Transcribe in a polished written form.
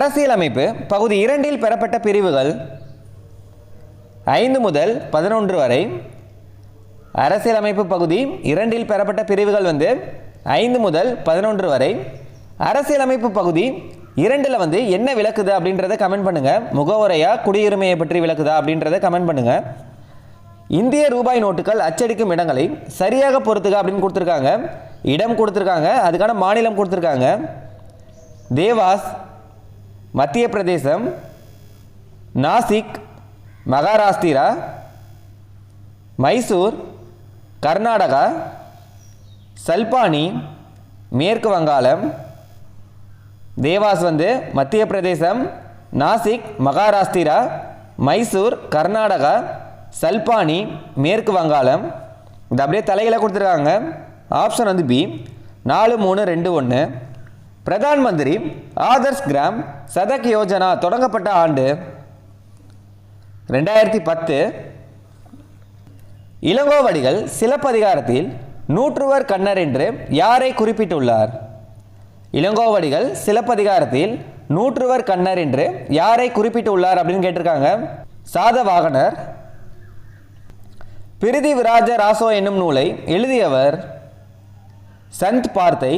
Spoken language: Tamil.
அரசியலமைப்பு பகுதி 2 பெறப்பட்ட பிரிவுகள் 5 முதல் 11 வரை. அரசியலமைப்பு பகுதி 2 பெறப்பட்ட பிரிவுகள் 5 முதல் 11 வரை. அரசியலமைப்பு பகுதி 2 என்ன விளக்குது அப்படின்றத கமெண்ட் பண்ணுங்க. முகவுரையா குடியுரிமையை பற்றி விளக்குதா அப்படின்றத கமெண்ட் பண்ணுங்க. இந்திய ரூபாய் நோட்டுகள் அச்சடிக்கும் இடங்களை சரியாக பொறுத்துக அப்படின்னு கொடுத்துருக்காங்க. இடம் கொடுத்துருக்காங்க, அதுக்கான மாநிலம் கொடுத்துருக்காங்க. தேவாஸ் மத்திய பிரதேசம், நாசிக் மகாராஷ்டிரா, மைசூர் கர்நாடகா, சல்பானி மேற்கு வங்காளம். தேவாஸ் மத்திய பிரதேசம், நாசிக் மகாராஷ்டிரா, மைசூர் கர்நாடகா, சல்பானி மேற்கு வங்காளம். இது அப்படியே தலைகளை கொடுத்துருக்காங்க. Option B 4 3 2 1. Pradhan Mantri Adarsh gram Sadak Yojana தொடங்கப்பட்ட ஆண்டு 2010. இளங்கோவடிகள் சிலப்பதிகாரத்தில் நூற்றுவர் கண்ணர் என்று யாரை குறிப்பிட்டுள்ளார்? இளங்கோவடிகள் சிலப்பதிகாரத்தில் நூற்றுவர் கண்ணர் என்று யாரை குறிப்பிட்டுள்ளார் அப்படின்னு கேட்டிருக்காங்க. சாதவாகனர். பிரிதி விராஜ ராசோ என்னும் நூலை எழுதியவர் சந்த் பார்த்தை.